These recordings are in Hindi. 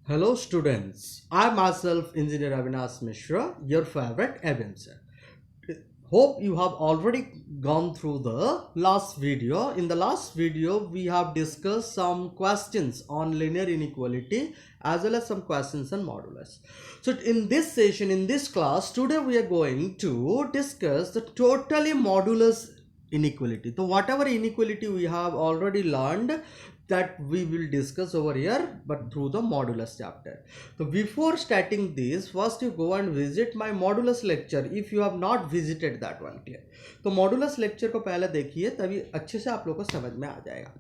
Hello students, I myself Engineer Avinash Mishra, your favorite Evancer. Hope you have already gone through the last video. In the last video, we have discussed some questions on linear inequality as well as some questions on modulus. So in this session, in this class, today we are going to discuss the totally modulus inequality. So whatever inequality we have already learned, that we will discuss over here but through the modulus chapter. So before starting this, first you go and visit my modulus lecture if you have not visited that one. Clear? तो मॉडुलस लेक्चर को पहले देखिए, तभी अच्छे से आप लोग को समझ में आ जाएगा.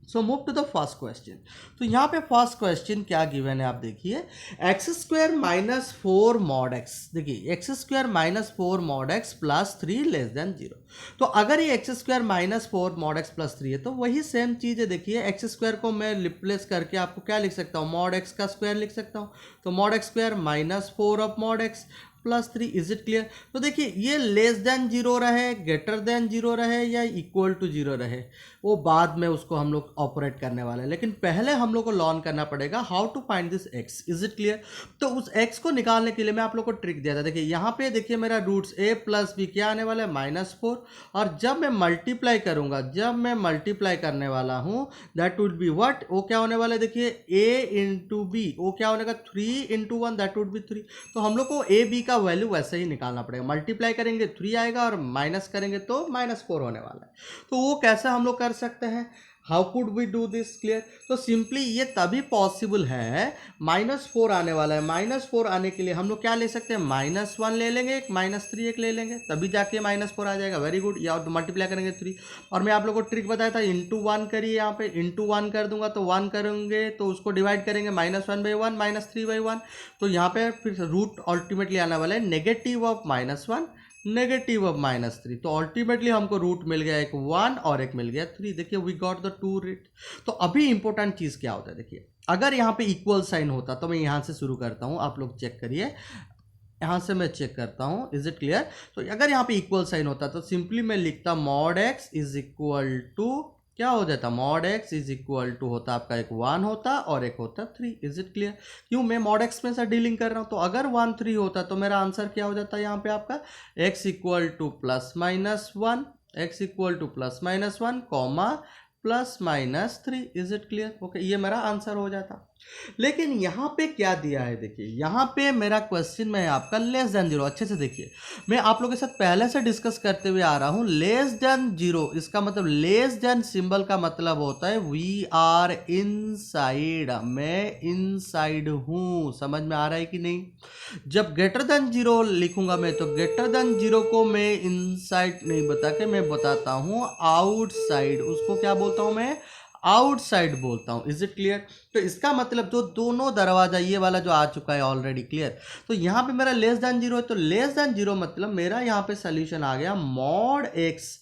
So move to the first question. तो यहाँ पे फर्स्ट क्वेश्चन क्या गिवन है आप देखिए, x square minus four mod x. देखिए x square minus four mod x plus three less than zero. तो अगर ये x square minus four mod x plus three है तो वही सेम चीज़ है. देखिए एक्स स्क्वायर को मैं रिप्लेस करके आपको क्या लिख सकता हूँ, मॉड एक्स का स्क्वायर लिख सकता हूँ. तो mod x square minus four of mod x plus three. Is it clear? तो देखिए ये लेस देन जीरो रहे, ग्रेटर देन जीरो रहे या इक्वल टू जीरो रहे, वो बाद में उसको हम लोग ऑपरेट करने वाले हैं, लेकिन पहले हम लोग को लर्न करना पड़ेगा how to find this x. Is it clear? तो उस एक्स को निकालने के लिए मैं आप लोग को ट्रिक दिया था. देखिए यहाँ पे देखिए मेरा रूट्स ए प्लस बी क्या आने वाला है, माइनस फोर. और जब मैं मल्टीप्लाई करूंगा, जब मैं मल्टीप्लाई करने वाला हूं, दैट वुड बी व्हाट, वो क्या होने वाला है, देखिए ए इंटू बी, वो क्या होने का, three into one, that would B three. तो हम लोग को ए बी का वैल्यू वैसे ही निकालना पड़ेगा. मल्टीप्लाई करेंगे थ्री आएगा और माइनस करेंगे तो माइनस फोर होने वाला है. तो वो कैसे हम लोग कर सकते हैं, how could we do this? Clear? तो सिंपली ये तभी पॉसिबल है, माइनस फोर आने वाला है, माइनस फोर आने के लिए हम लोग क्या ले सकते हैं, माइनस वन ले लेंगे, एक माइनस थ्री एक ले लेंगे, तभी जाके माइनस फोर आ जाएगा. Very good. या तो मल्टीप्लाई करेंगे थ्री, और मैं आप लोगों को ट्रिक बताया था, इंटू वन करिए. यहाँ पे इंटू वन कर दूंगा तो वन करेंगे तो उसको डिवाइड करेंगे, minus one by one, minus three by one. तो यहाँ पे फिर रूट अल्टीमेटली आने वाला है negative of minus one, negative of minus three. तो अल्टीमेटली हमको रूट मिल गया एक वन और एक मिल गया थ्री. देखिए we got the two root. तो अभी इंपॉर्टेंट चीज़ क्या होता है, देखिए अगर यहाँ पे इक्वल साइन होता तो मैं यहाँ से शुरू करता हूँ, आप लोग चेक करिए, यहाँ से मैं चेक करता हूँ. Is it clear? तो अगर यहाँ पे इक्वल साइन होता तो सिंपली मैं लिखता mod x is equal to, क्या हो जाता, mod x is equal to होता आपका एक वन होता और एक होता थ्री. Is it clear? क्यों, मैं मॉड एक्स में से डीलिंग कर रहा हूँ. तो अगर वन थ्री होता तो मेरा आंसर क्या हो जाता है यहाँ पे आपका, x equal two plus minus one, x equal two plus minus one comma plus minus three. Is it clear? Okay, ये मेरा आंसर हो जाता. लेकिन यहाँ पे क्या दिया है, देखिए यहाँ पे मेरा क्वेश्चन में है आपका लेस देन जीरो. अच्छे से देखिए, मैं आप लोगों के साथ पहले से डिस्कस करते हुए आ रहा हूँ. लेस देन जीरो, इसका मतलब लेस देन सिंबल का मतलब होता है वी आर इनसाइड, मैं इनसाइड हूँ. समझ में आ रहा है कि नहीं? जब ग्रेटर देन जीरो लिखूंगा मैं, तो ग्रेटर देन जीरो को मैं इनसाइड नहीं बता के मैं बताता हूँ आउटसाइड. उसको क्या बोलता हूँ मैं, आउटसाइड बोलता हूँ. Is it clear? तो इसका मतलब जो दोनों दरवाजा ये वाला जो आ चुका है ऑलरेडी, क्लियर. तो यहाँ पे मेरा लेस देन जीरो है, तो लेस देन जीरो मतलब मेरा यहाँ पे सोल्यूशन आ गया, mod x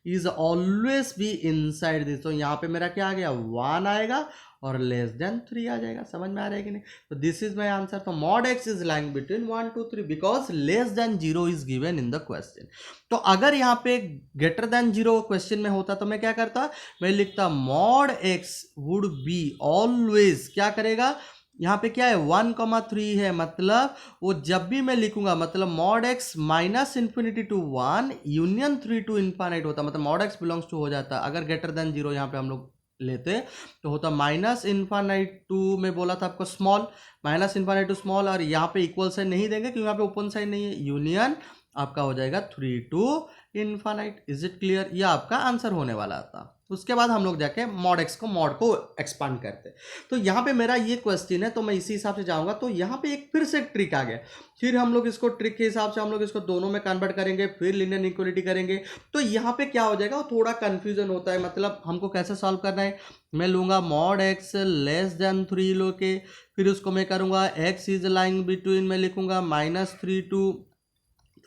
is always be inside this. तो यहाँ पे मेरा क्या आ गया, वन आएगा और लेस देन थ्री आ जाएगा. समझ में आ रहा है कि नहीं? तो दिस इज माई आंसर. तो mod x is lying between one two three because less than zero is given in the question. तो अगर यहाँ पे ग्रेटर देन जीरो क्वेश्चन में होता तो मैं क्या करता, मैं लिखता mod x would be always, क्या करेगा, यहाँ पे क्या है, वन कॉमा थ्री है, मतलब वो जब भी मैं लिखूंगा, मतलब mod x minus infinity to one union three to infinite होता, मतलब मॉड एक्स बिलोंग्स टू हो जाता. अगर ग्रेटर देन जीरो यहाँ पे हम लोग लेते तो होता माइनस इन्फाइनाइट टू, मैं बोला था आपको small, minus infinite to small, और यहाँ पे इक्वल साइन नहीं देंगे क्योंकि यहाँ पे ओपन साइन नहीं है, यूनियन आपका हो जाएगा three to infinite. Is it clear? ये आपका आंसर होने वाला था. उसके बाद हम लोग जाके मॉड एक्स को, मॉड को एक्सपांड करते. तो यहाँ पे मेरा ये क्वेश्चन है तो मैं इसी हिसाब से जाऊंगा. तो यहाँ पे एक फिर से ट्रिक आ गया, फिर हम लोग इसको ट्रिक के हिसाब से हम लोग इसको दोनों में कन्वर्ट करेंगे, फिर लिनियर इक्वलिटी करेंगे. तो यहाँ पे क्या हो जाएगा, वो थोड़ा कंफ्यूजन होता है, मतलब हमको कैसे सॉल्व करना है. मैं लूंगा mod x less than three लो के, फिर उसको मैं करूंगा एक्स इज लाइंग बिटवीन, मैं लिखूंगा माइनस थ्री टू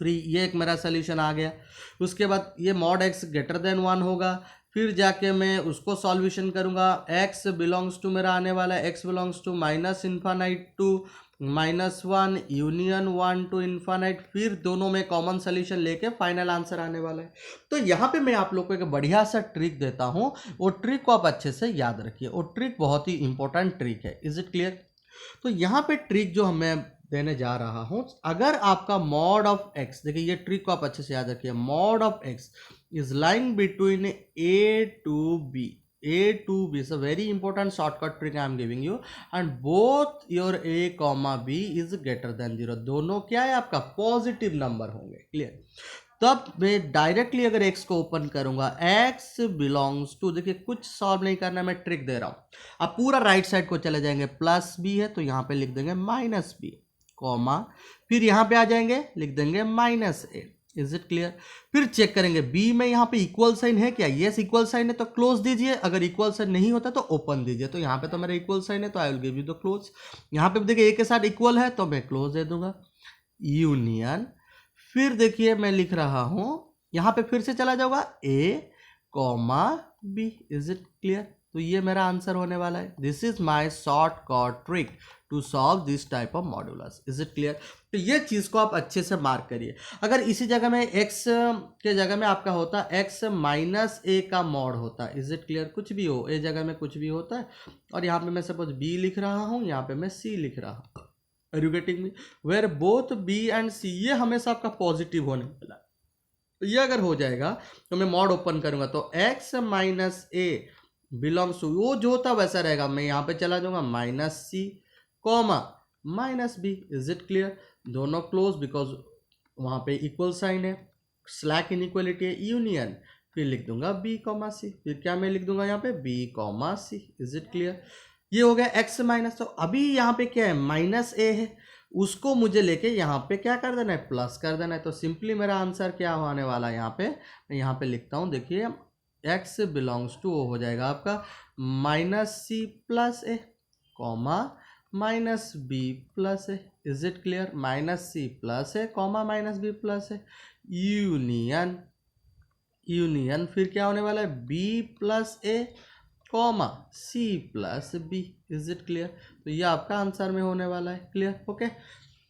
थ्री. ये एक मेरा सोल्यूशन आ गया. उसके बाद ये mod x greater then one होगा, फिर जाके मैं उसको सॉल्यूशन करूंगा. x बिलोंग्स टू मेरा आने वाला है, x belongs to minus infinite to minus one union one to infinite, फिर दोनों में कॉमन सोल्यूशन लेके फाइनल आंसर आने वाला है. तो यहाँ पे मैं आप लोग को एक बढ़िया सा ट्रिक देता हूँ, वो ट्रिक को आप अच्छे से याद रखिए. वो ट्रिक बहुत ही इंपॉर्टेंट ट्रिक है. Is it clear? तो यहाँ पे ट्रिक जो मैं देने जा रहा हूँ, अगर आपका मॉड ऑफ एक्स, देखिए ये ट्रिक को आप अच्छे से याद रखिए, mod of x is lying between a to b, a to b is a very important shortcut trick I am giving you, and both your a comma b is greater than 0, दोनों क्या है आपका पॉजिटिव नंबर होंगे, क्लियर। तब मैं डायरेक्टली अगर x को ओपन करूंगा, x बिलोंग्स टू, देखिए कुछ सॉल्व नहीं करना, मैं ट्रिक दे रहा हूं। अब पूरा राइट साइड को चले जाएंगे, प्लस b है तो यहां पे लिख देंगे माइनस b, कॉमा, फिर यहां पे आ जाएंगे लिख देंगे minus a। Is it clear? फिर चेक करेंगे b में यहाँ पे इक्वल साइन है क्या, यस इक्वल साइन है तो क्लोज दीजिए, अगर इक्वल साइन नहीं होता तो ओपन दीजिए। तो यहाँ पे तो मेरा इक्वल साइन है तो I will give you the close. यहाँ पे देखिए a के साथ इक्वल है तो मैं क्लोज दे दूंगा, यूनियन। फिर देखिए मैं लिख रहा हूं, यहाँ पे फिर से चला जाऊंगा a comma b। Is it clear? तो ये मेरा आंसर होने वाला है। This is my shortcut trick to solve this type of modulus. Is it clear? तो ये चीज को आप अच्छे से मार्क करिए। अगर इसी जगह में x के जगह में आपका होता x माइनस a का मॉड होता, इज इट क्लियर? कुछ भी हो, a जगह में कुछ भी होता है, और यहाँ पे मैं सपोज b लिख रहा हूँ, यहाँ पे मैं c लिख रहा हूँ। Are you getting me? Where both b and c, ये हमेशा आपका पॉजिटिव होने वाला है। तो ये अगर हो जाएगा तो मैं मॉड ओपन करूंगा तो x minus a belongs to, वो जो होता वैसा रहेगा, मैं यहाँ पे चला जाऊंगा minus c comma minus b. Is it clear? दोनों क्लोज, बिकॉज वहाँ पे इक्वल साइन है, स्लैक इनइक्वलिटी है, यूनियन। फिर लिख दूंगा b कॉमा सी, फिर क्या मैं लिख दूंगा यहाँ पे b comma c. Is it clear? ये हो गया x माइनस। तो अभी यहाँ पे क्या है, माइनस a है, उसको मुझे लेके यहाँ पे क्या कर देना है, प्लस कर देना है। तो सिंपली मेरा आंसर क्या होने वाला है, यहाँ पे मैं यहाँ पे लिखता हूँ, देखिए x बिलोंग्स टू हो जाएगा आपका minus c plus a comma minus b plus a. Is it clear? Minus c plus a comma minus b plus a, union, union फिर क्या होने वाला है, b plus a comma c plus b। Is it clear? तो ये आपका आंसर में होने वाला है। Clear? Okay,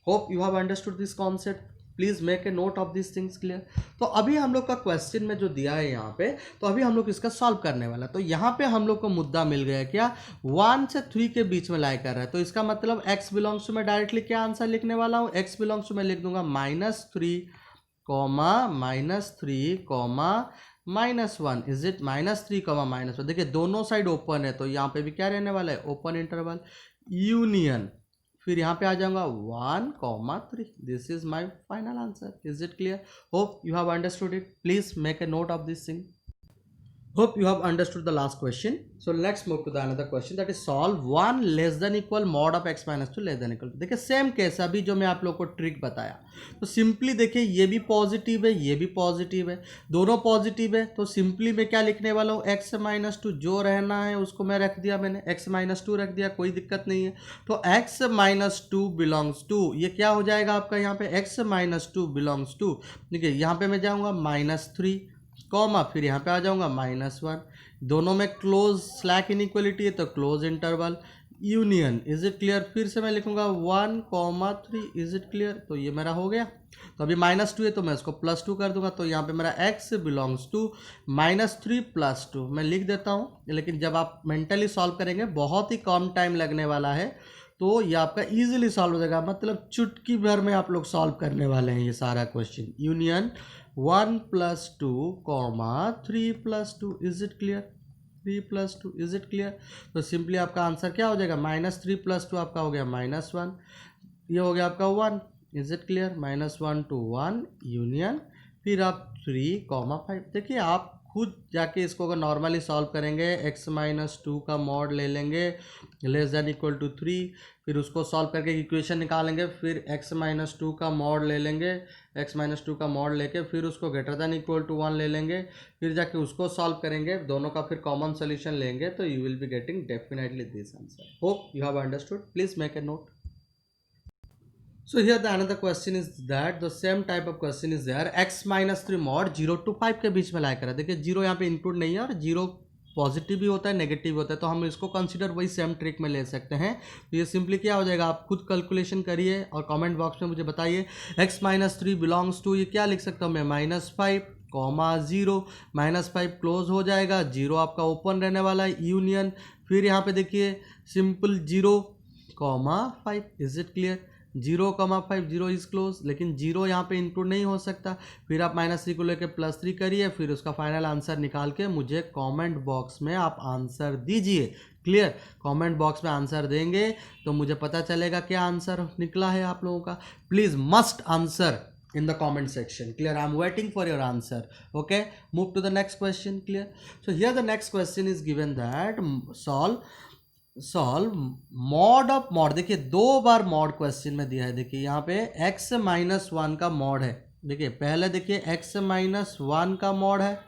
hope you have understood this concept. Please make a note of this things. Clear? तो अभी हम लोग का क्वेश्चन में जो दिया है यहाँ पे, तो अभी हम लोग इसका सॉल्व करने वाला। तो यहाँ पे हम लोग को मुद्दा मिल गया क्या, 1 से 3 के बीच में लाई कर रहा है। तो इसका मतलब x बिलोंग्स टू, मैं डायरेक्टली क्या आंसर लिखने वाला हूँ, x बिलोंग्स टू मैं लिख दूंगा minus 3 comma minus 3 comma minus 1। Is it? Minus 3 comma minus 1। देखिए दोनों साइड ओपन है तो यहाँ पे भी क्या रहने वाला है, ओपन इंटरवल, यूनियन। फिर यहाँ पे आ जाऊंगा 1 comma 3। This is my final answer. Is it clear? Hope you have understood it. Please make a note of this thing. Hope you have understood the last question. So let's move to the another question, that is solve 1 less than equal mod of x minus 2 less than equal to। देखिए सेम केस अभी जो मैं आप लोग को ट्रिक बताया, तो सिंपली देखिए ये भी पॉजिटिव है, ये भी पॉजिटिव है, दोनों पॉजिटिव है। तो सिंपली मैं क्या लिखने वाला हूँ, x माइनस 2 जो रहना है उसको मैं रख दिया, मैंने x माइनस 2 रख दिया, कोई दिक्कत नहीं है। तो x माइनस 2 बिलोंग्स टू, ये क्या हो जाएगा आपका यहाँ पे, x माइनस 2 बिलोंग्स टू, देखिए यहाँ पे मैं जाऊँगा माइनस 3 कॉमा, फिर यहाँ पे आ जाऊंगा माइनस 1। दोनों में क्लोज स्लैक इनइक्वलिटी है तो close interval, union. Is it clear? फिर से मैं लिखूंगा 1 कॉमा 3। Is it clear? तो ये मेरा हो गया। तो अभी माइनस 2 है तो मैं इसको प्लस 2 कर दूंगा। तो यहाँ पे मेरा x belongs to minus 3 plus 2 मैं लिख देता हूँ। लेकिन जब आप मेंटली सॉल्व करेंगे बहुत ही कम टाइम लगने वाला है, तो ये आपका इजीली सॉल्व हो जाएगा, मतलब चुटकी भर में आप लोग सॉल्व करने वाले हैं ये सारा question. Union 1 plus 2 comma 3 plus 2। Is it clear? 3 plus 2। Is it clear? तो सिंपली आपका आंसर क्या हो जाएगा, माइनस 3 प्लस 2 आपका हो गया माइनस 1, ये हो गया आपका 1। Is it clear? Minus 1 to 1 union, फिर आप 3 कॉमा 5। देखिए आप खुद जाके इसको अगर नॉर्मली सॉल्व करेंगे, x माइनस 2 का मॉड ले लेंगे लेस देन इक्वल टू 3, फिर उसको सॉल्व करके इक्वेशन निकालेंगे, फिर x माइनस 2 का मॉड ले लेंगे, x माइनस 2 का मॉड लेके फिर उसको ग्रेटर देन इक्वल टू 1 ले लेंगे, फिर जाके उसको सॉल्व करेंगे, दोनों का फिर कॉमन सोल्यूशन लेंगे, तो you will be getting definitely this answer. Hope you have understood. Please make a note. So here the another question is that the same type of question is there, x minus 3 mod 0 to 5 के बीच में लाया करा। देखिए 0 यहाँ पे इंक्लूड नहीं है और 0 पॉजिटिव भी होता है नेगेटिव होता है, तो हम इसको कंसीडर वही सेम ट्रिक में ले सकते हैं। तो ये सिंपली क्या हो जाएगा, आप खुद कैलकुलेशन करिए और कमेंट बॉक्स में मुझे बताइए। x माइनस 3 बिलोंग्स टू, ये क्या लिख सकता हूँ मैं, माइनस 5 कॉमा 0, माइनस 5 क्लोज हो जाएगा, 0 आपका ओपन रहने वाला है, यूनियन। फिर यहाँ पे देखिए simple 0 5। Is it clear? 0,5 0 is close, लेकिन 0 यहाँ पे इंक्लूड नहीं हो सकता। फिर आप -3 को लेकर +3 करिए, फिर उसका फाइनल आंसर निकाल के मुझे कमेंट बॉक्स में आप आंसर दीजिए। क्लियर? कमेंट बॉक्स में आंसर देंगे तो मुझे पता चलेगा क्या आंसर निकला है आप लोगों का। Please must answer in the comment section. Clear? I'm waiting for your answer. Okay, move to the next question. Clear? So here the next question is given that solve mod of mod। देखिए 2 बार mod क्वेश्चन में दिया है। देखिए यहाँ पे x-1 का mod है। देखिए पहले देखिए x-1 का mod है,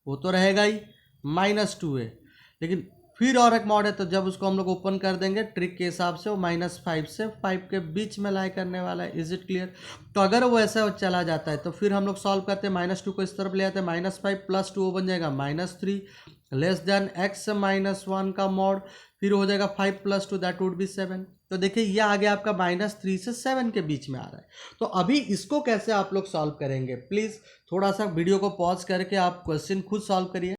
वो तो रहेगा ही, -2 है, लेकिन फिर और एक मॉड है, तो जब उसको हम लोग ओपन कर देंगे ट्रिक के हिसाब से वो -5 से 5 के बीच में लाई करने वाला है। Is it clear? तो अगर वो ऐसा चला जाता है तो फिर हम लोग सॉल्व करते हैं, -2 को इस तरफ ले आते हैं, -5 + 2 बन जाएगा -3 लेस देन x-1 का मॉड, फिर हो जाएगा 5 + 2 दैट वुड बी 7। तो देखिए ये आ गया आपका -3 से 7 के बीच में आ रहा है। तो अभी इसको कैसे आप लोग सॉल्व करेंगे? प्लीज़ थोड़ा सा वीडियो को पॉज करके आप क्वेश्चन खुद सॉल्व करिए।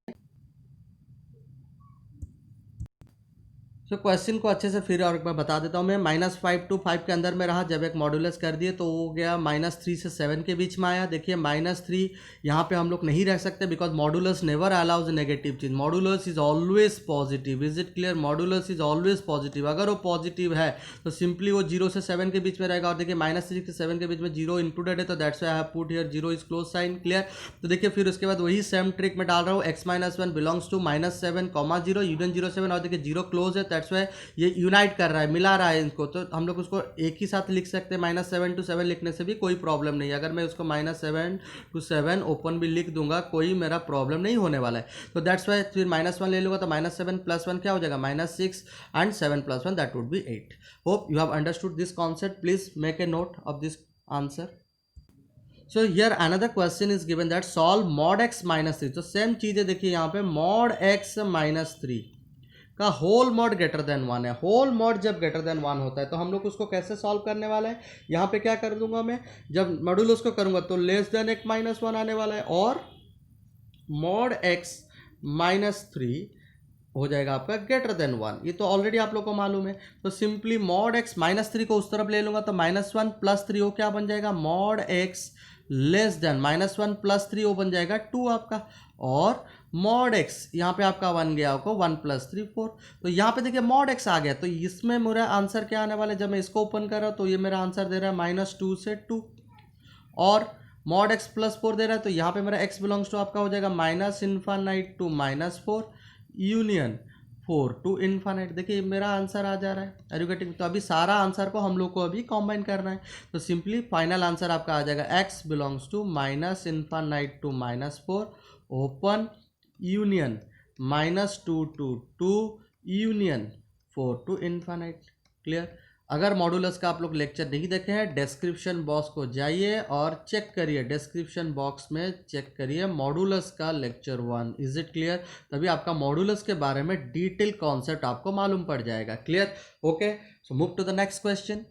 तो क्वेश्चन को अच्छे से फिर और एक बार बता देता हूँ मैं। -5 to 5 के अंदर में रहा, जब एक मॉडुलस कर दिए तो वो गया -3 से 7 के बीच में आया। देखिए -3 यहाँ पे हम लोग नहीं रख सकते, because modulus never allows negative चीज। Modulus is always positive. Is it clear? Modulus is always positive. अगर वो पॉजिटिव है तो सिंपली वो 0 से 7 के बीच में रहेगा। और देखिए -3 से 7 के बीच में 0 इंक्लूडेड है, तो that's why I have put here 0 is close sign. Clear? तो देखिए फिर उसके बाद वही सेम ट्रिक में डाल रहा हूँ, x-1 बिलोंग्स टू -7, 0 यूनियन 0 7, और देखिए 0 क्लोज है, दैट्स व्हाई ये यूनाइट कर रहा है, मिला रहा है इनको, तो हम लोग उसको एक ही साथ लिख सकते हैं। -7 to 7 लिखने से भी कोई प्रॉब्लम नहीं है। अगर मैं उसको -7 to 7 ओपन भी लिख दूंगा, कोई मेरा प्रॉब्लम नहीं होने वाला है। तो दैट्स वाई फिर -1 ले लूंगा, तो -7 + 1 क्या हो जाएगा? -6 and 7 + 1 that would B 8। Hope you have understood this concept. Please make a note of this answer. So here another question is given that solve mod x -3। तो सेम चीज है, देखिए यहाँ पे mod x -3 का होल मॉड ग्रेटर देन 1 है। होल मॉड जब ग्रेटर देन 1 होता है तो हम लोग उसको कैसे सॉल्व करने वाला है? यहाँ पे क्या कर दूंगा मैं, जब मॉड्यूलस को करूंगा तो लेस देन एक -1 आने वाला है, और मॉड x -3 हो जाएगा आपका ग्रेटर देन 1। ये तो ऑलरेडी आप लोग को मालूम है। तो सिंपली मॉड x -3 को उस तरफ ले लूंगा, तो -1 + 3 वो क्या बन जाएगा? मॉड x लेस देन -1 + 3 वो बन जाएगा 2 आपका, और मॉड x यहाँ पे आपका 1 गया आपको 1 + 3 4। तो यहाँ पे देखिए मॉड x आ गया, तो इसमें मेरा आंसर क्या आने वाला है? जब मैं इसको ओपन कर रहा हूँ तो ये मेरा आंसर दे रहा है -2 से 2, और मॉड x + 4 दे रहा है, तो यहाँ पे मेरा x बिलोंग्स टू आपका हो जाएगा -∞ to -4 यूनियन 4 to ∞। देखिए मेरा आंसर आ जा रहा है। Are you getting? तो अभी सारा आंसर को हम लोग को अभी कॉम्बाइन करना है, तो सिंपली फाइनल आंसर आपका आ जाएगा x belongs to -∞ to -4 open union -2 to 2 union 4 to ∞। Clear? अगर मॉडुलस का आप लोग लेक्चर नहीं देखे हैं, डिस्क्रिप्शन बॉक्स को जाइए और चेक करिए, डिस्क्रिप्शन बॉक्स में चेक करिए मॉडुलस का लेक्चर 1। Is it clear? तभी आपका मॉडुलस के बारे में डिटेल कॉन्सेप्ट आपको मालूम पड़ जाएगा। Clear? Okay, so move to the next question.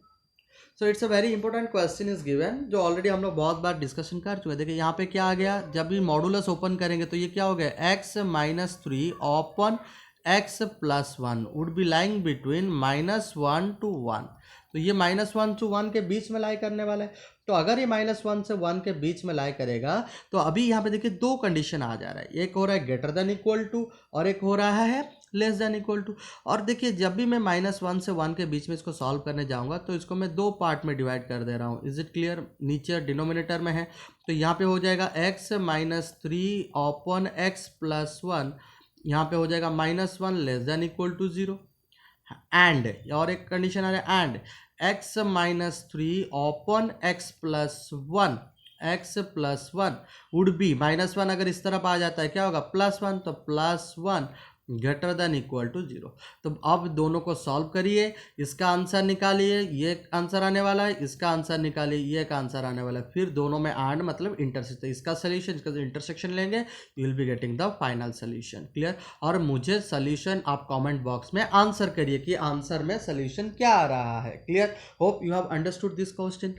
So it's a very important question is given, जो ऑलरेडी हम लोग बहुत बार डिस्कशन कर चुके हैं। देखिए यहाँ पे क्या आ गया, जब भी मॉडुलस ओपन करेंगे तो ये क्या हो गया? x -3 open x + 1 would B lying between -1 to 1। तो ये -1 to 1 के बीच में लाई करने वाला है। तो अगर ये -1 से 1 के बीच में लाई करेगा, तो अभी यहाँ पे देखिए 2 कंडीशन आ जा रहा है। एक हो रहा है ग्रेटर देन इक्वल टू, और एक हो रहा है लेस देन इक्वल टू। और देखिए जब भी मैं -1 से 1 के बीच में इसको सॉल्व करने जाऊंगा तो इसको मैं 2 पार्ट में डिवाइड कर दे रहा हूँ। Is it clear? नीचे डिनोमिनेटर में है, तो यहाँ पे हो जाएगा x -3 ओपन x + 1, यहाँ पे हो जाएगा -1 less than equal to 0। And और एक कंडीशन आ रहा है, and x -3 open x + 1 would be -1 अगर इस तरफ आ जाता है क्या होगा? +1, तो +1 ग्रेटर देन इक्वल टू 0। तो अब दोनों को सॉल्व करिए, इसका आंसर निकालिए, ये आंसर आने वाला है, इसका आंसर निकालिए, ये एक आंसर आने वाला है, फिर दोनों में एंड मतलब इंटरसेक्शन, इसका सोल्यूशन इसका इंटरसेक्शन लेंगे, you will be getting the final solution. Clear? और मुझे सोल्यूशन आप कमेंट बॉक्स में आंसर करिए कि आंसर में सोल्यूशन क्या आ रहा है। Clear? Hope you have understood this question.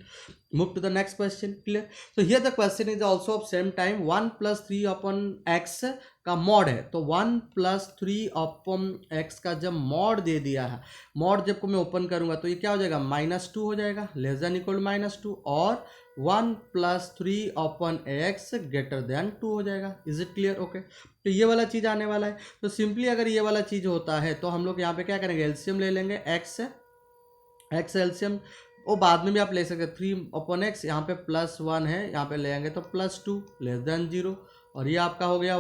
Move to the next question. Clear? So here the question is also of same time 1 plus 3 upon x का मॉड है, तो 1 plus 3 upon x का जब मॉड दे दिया है, मॉड जब को मैं ओपन करूंगा तो ये क्या हो जाएगा, -2 हो जाएगा, लेस देन इक्वल -2, और 1 plus 3 upon x greater than 2 हो जाएगा. Is it clear? ओके, तो ये वाला चीज आने वाला है. तो सिंपली अगर ये वाला चीज होता है तो हम लोग यहाँ पे क्या करेंगे, एलसीएम ले लेंगे, एक्स एलसीएम वो बाद में भी आप ले सकते हैं. 3/x यहाँ पे +1 है, यहाँ पे ले आएंगे तो +2 लेस देन 0, और ये आपका हो गया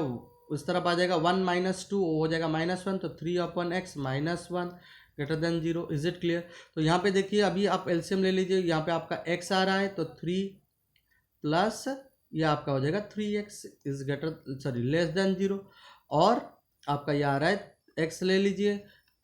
उस तरफ आ जाएगा 1 - 2 हो जाएगा -1, तो 3/x -1 greater than 0. Is it clear? तो यहाँ पे देखिए अभी आप एलसीएम ले लीजिए, यहाँ पे आपका x आ रहा है तो 3 प्लस ये आपका हो जाएगा 3x is greater sorry less than 0, और आपका ये आ रहा है x ले लीजिए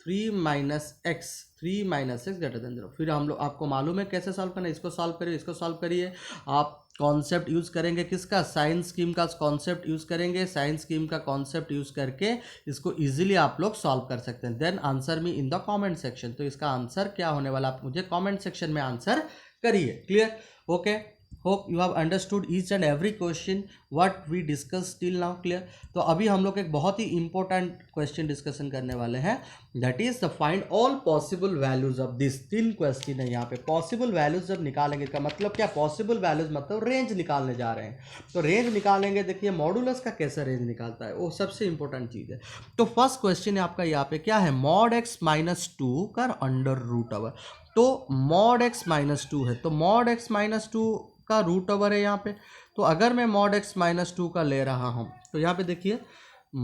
3 - x ग्रेटर देन 0. फिर हम लोग आपको मालूम है कैसे सॉल्व करना है, इसको सॉल्व करिए, इसको सॉल्व करिए. आप कॉन्सेप्ट यूज करेंगे किसका, साइन स्कीम का कॉन्सेप्ट यूज करेंगे. साइन स्कीम का कॉन्सेप्ट यूज करके इसको इजीली आप लोग सॉल्व कर सकते हैं. Then answer me in the comment section. तो इसका आंसर क्या होने वाला आप मुझे कमेंट सेक्शन में आंसर करिए. Clear? Okay, hope you have understood each and every question what we discuss till now. Clear? तो अभी हम लोग एक बहुत ही इंपॉर्टेंट क्वेश्चन डिस्कशन करने वाले हैं, that is the find all possible values of this. 3 question है यहाँ पे. पॉसिबल वैल्यूज जब निकालेंगे, इसका मतलब क्या, पॉसिबल वैल्यूज मतलब रेंज निकालने जा रहे हैं. तो रेंज निकालेंगे, देखिए मॉडुलस का कैसा रेंज निकालता है, वो सबसे इंपॉर्टेंट चीज है. तो फर्स्ट क्वेश्चन है आपका यहाँ पे क्या है, mod x - 2 का अंडर रूट ओवर. तो mod x - 2 है, तो mod x - 2 का रूट ओवर है यहाँ पे. तो अगर मैं mod x - 2 का ले रहा हूं तो यहाँ पे देखिए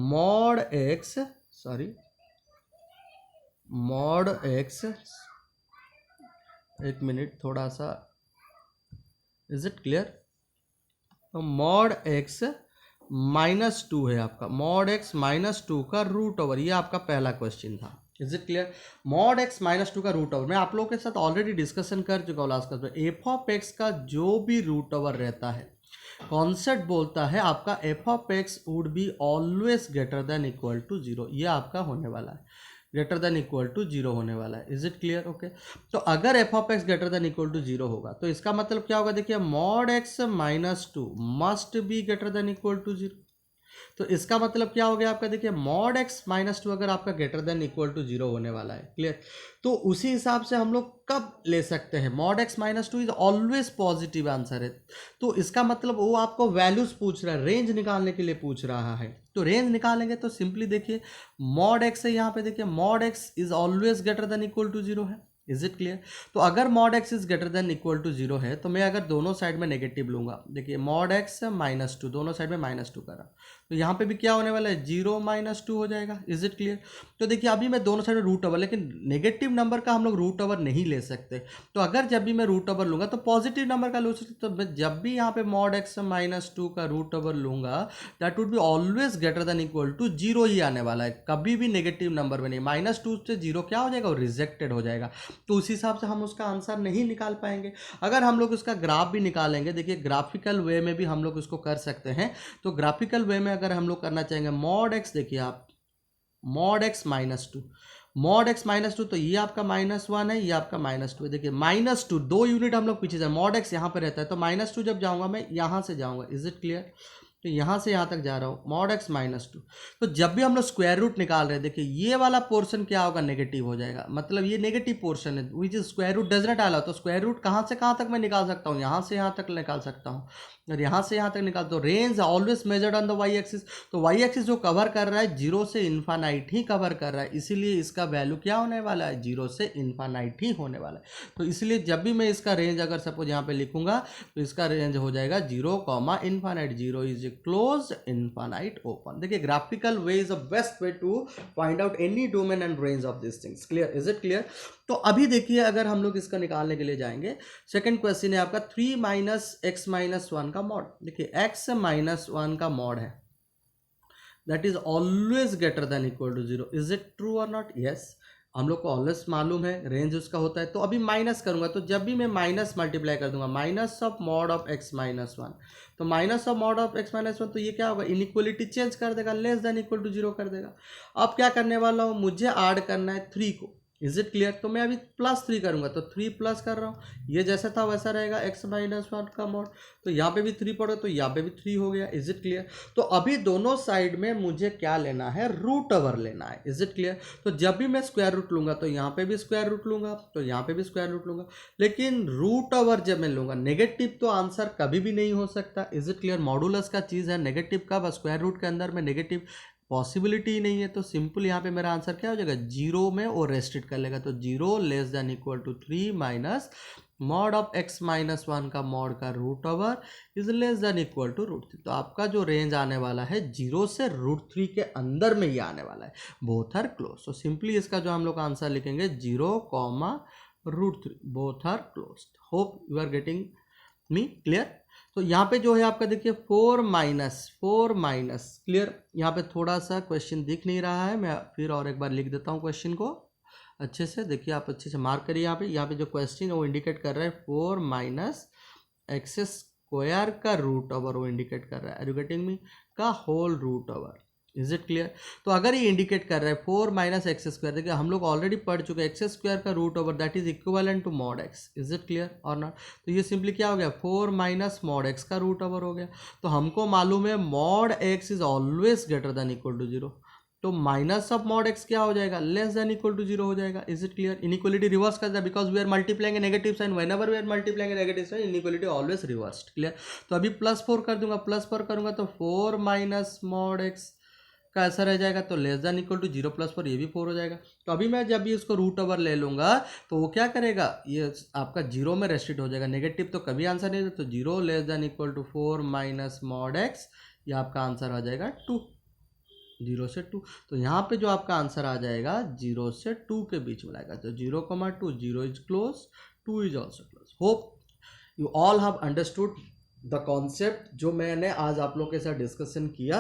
mod x, एक मिनट थोड़ा सा, इज इट क्लियर? तो mod x - 2 है आपका, mod x - 2 का रूट ओवर, ये आपका पहला क्वेश्चन था. Is it clear? mod x - 2 का रूट ओवर मैं आप लोगों के साथ ऑलरेडी डिस्कशन कर चुका हूँ लास्ट क्लास में. एफ ऑफ एक्स का जो भी रूट ओवर रहता है, कॉन्सेप्ट बोलता है आपका f of x would be always greater than equal to 0. ये आपका होने वाला है, ग्रेटर देन इक्वल टू 0 होने वाला है. Is it clear? ओके, तो अगर f of x greater than equal to 0 होगा तो इसका मतलब क्या होगा, देखिए mod x - 2 must be greater than equal to 0. तो इसका मतलब क्या हो गया आपका, देखिए mod x - 2 अगर आपका ग्रेटर देन इक्वल टू 0 होने वाला है. क्लियर? तो उसी हिसाब से हम लोग कब ले सकते हैं, mod x - 2 is always positive answer है. तो इसका मतलब वो आपको वैल्यूज पूछ रहा है, रेंज निकालने के लिए पूछ रहा है. तो रेंज निकालेंगे तो सिंपली देखिए mod x है, यहाँ पे देखिए mod x is always greater than equal to 0 है. Is it clear? तो अगर mod x is greater than equal to 0 है तो मैं अगर दोनों साइड में नेगेटिव लूंगा, देखिए mod x - 2 दोनों साइड में -2 करा, तो यहाँ पे भी क्या होने वाला है, 0 - 2 हो जाएगा. Is it clear? तो देखिए अभी मैं दोनों साइड में रूट ओवर, लेकिन नेगेटिव नंबर का हम लोग रूट ओवर नहीं ले सकते. तो अगर जब भी मैं रूट ओवर लूंगा तो पॉजिटिव नंबर का ले सकते. तो मैं जब भी यहाँ पे mod x - 2 का रूट ओवर लूंगा that would be always greater than equal to 0 ही आने वाला है, कभी भी नेगेटिव नंबर में नहीं. -2 से 0 क्या हो जाएगा, रिजेक्टेड हो जाएगा. तो उस हिसाब से हम उसका आंसर नहीं निकाल पाएंगे. अगर हम लोग उसका ग्राफ भी निकालेंगे, देखिए ग्राफिकल वे में भी हम लोग उसको कर सकते हैं. तो ग्राफिकल वे में अगर हम लोग करना चाहेंगे mod x, देखिए आप mod x - 2 तो ये आपका -1 है, ये आपका -2 है. देखिए -2 2 यूनिट हम लोग पीछे जाए, mod x यहाँ पे रहता है, तो -2 जब जाऊंगा मैं यहाँ से जाऊंगा. Is it clear? तो यहाँ से यहाँ तक जा रहा हूँ, mod x - 2. तो जब भी हम लोग स्क्वायर रूट निकाल रहे हैं, देखिए ये वाला पोर्शन क्या होगा, नेगेटिव हो जाएगा. मतलब ये नेगेटिव पोर्शन है which is square root does not allow. तो स्क्वायर रूट कहाँ से कहाँ तक मैं निकाल सकता हूँ, यहाँ से यहाँ तक निकाल सकता हूँ, और यहाँ से यहाँ तक निकाल. तो range always measured on the y axis. तो वाई एक्सिस जो कवर कर रहा है 0 से इन्फानाइट ही कवर कर रहा है, इसीलिए इसका वैल्यू क्या होने वाला है, 0 से इन्फानाइट ही होने वाला है. तो इसलिए जब भी मैं इसका रेंज अगर सपोज यहाँ पे लिखूंगा तो इसका रेंज हो जाएगा 0, infinite. 0 is close, infinite open. देखिए graphical way is the best way to find out any domain and range of this things. Clear? Is it clear? तो अभी देखिए अगर हम लोग इसका निकालने के लिए जाएंगे, सेकंड क्वेश्चन है आपका 3 - x - 1 का मॉड. देखिए x - 1 का मॉड है, that is always greater than equal to 0. Is it true और नॉट? यस, हम लोग को ऑलवेज मालूम है रेंज उसका होता है. तो अभी माइनस करूंगा, तो जब भी मैं माइनस मल्टीप्लाई कर दूंगा, minus of mod of x - 1, तो minus of mod of x - 1, तो ये क्या होगा, इनइक्वलिटी चेंज कर देगा, लेस देन इक्वल टू 0 कर देगा. अब क्या करने वाला हूँ, मुझे ऐड करना है 3 को. Is it clear? तो मैं अभी +3 करूंगा तो 3 प्लस कर रहा हूँ, ये जैसा था वैसा रहेगा x-1 का मॉड। तो यहाँ पे भी 3 पढ़ो तो यहाँ पे भी 3 हो गया। Is it clear? तो अभी दोनों साइड में मुझे क्या लेना है, रूट ओवर लेना है। Is it clear? तो जब भी मैं स्क्वायर रूट लूंगा तो यहाँ पे भी स्क्वायर रूट लूंगा, तो यहाँ पे भी स्क्वायर रूट लूंगा, लेकिन रूट ओवर जब मैं लूंगा नेगेटिव तो आंसर कभी भी नहीं हो सकता। Is it clear? मॉडुलस का चीज़ है, नेगेटिव का स्क्वायर रूट के अंदर में नेगेटिव पॉसिबिलिटी ही नहीं है। तो सिंपल यहाँ पे मेरा आंसर क्या हो जाएगा, 0 में वो रेस्ट्रिक्ट कर लेगा। तो 0 less than equal to 3 mod मॉड ऑफ x-1 का मॉड का root over is less than equal to √3। तो आपका जो रेंज आने वाला है 0 से √3 के अंदर में ही आने वाला है, बोथ आर क्लोज। तो सिंपली इसका जो हम लोग आंसर लिखेंगे 0, √3 both are close. Hope you are getting me clear? तो यहाँ पे जो है आपका देखिए 4 माइनस क्लियर। यहाँ पे थोड़ा सा क्वेश्चन दिख नहीं रहा है, मैं फिर और एक बार लिख देता हूँ क्वेश्चन को अच्छे से। देखिए आप अच्छे से मार्क करिए। यहाँ पे जो क्वेश्चन है वो इंडिकेट कर रहा है 4 माइनस x² का रूट ओवर, वो इंडिकेट कर रहा है, आर यू गेटिंग मी, का whole root over. Is it clear? तो अगर ये इंडिकेट कर रहा है 4 माइनस x², देखिए हम लोग ऑलरेडी पढ़ चुके हैं x² का root over that is equivalent to mod x। Is it clear और नॉट? तो ये सिंपली क्या हो गया, 4 माइनस मॉड x का रूट ओवर हो गया। तो हमको मालूम है mod x is always greater than equal to 0, तो माइनस ऑफ मॉड x क्या हो जाएगा, लेस देन इक्वल टू 0 हो जाएगा। Is it clear? Inequality reverse कर दिया, because we are multiplying negative sign, whenever we are multiplying negative sign inequality always reversed. Clear? तो अभी +4 कर दूंगा, +4 करूंगा तो 4 माइनस मॉड x का ऐसा रह जाएगा, तो लेस देन इक्वल टू 0 +4 ये भी 4 हो जाएगा। तो अभी मैं जब भी इसको रूट ओवर ले लूंगा तो वो क्या करेगा, ये आपका 0 में रेस्ट्रिक्ट हो जाएगा, नेगेटिव तो कभी आंसर नहीं है। तो 0 less than equal to 4 minus mod x, ये आपका आंसर आ जाएगा 2, 0 से 2। तो यहाँ पे जो आपका आंसर आ जाएगा 0 से 2 के बीच में आएगा। तो 0,2, 0 is close, 2 is also close. Hope you all have understood the concept जो मैंने आज आप लोगों के साथ डिस्कशन किया।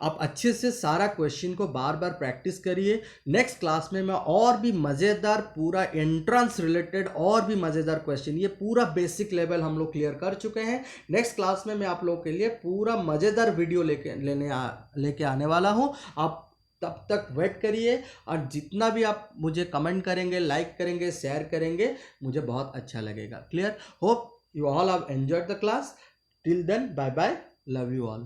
आप अच्छे से सारा क्वेश्चन को बार बार प्रैक्टिस करिए। नेक्स्ट क्लास में मैं और भी मज़ेदार पूरा एंट्रेंस रिलेटेड और भी मज़ेदार क्वेश्चन, ये पूरा बेसिक लेवल हम लोग क्लियर कर चुके हैं। नेक्स्ट क्लास में मैं आप लोगों के लिए पूरा मज़ेदार वीडियो लेके आने वाला हूँ। आप तब तक वेट करिए, और जितना भी आप मुझे कमेंट करेंगे, लाइक करेंगे, शेयर करेंगे, मुझे बहुत अच्छा लगेगा। Clear? Hope you all have enjoyed the class. Till then, bye bye, love you all.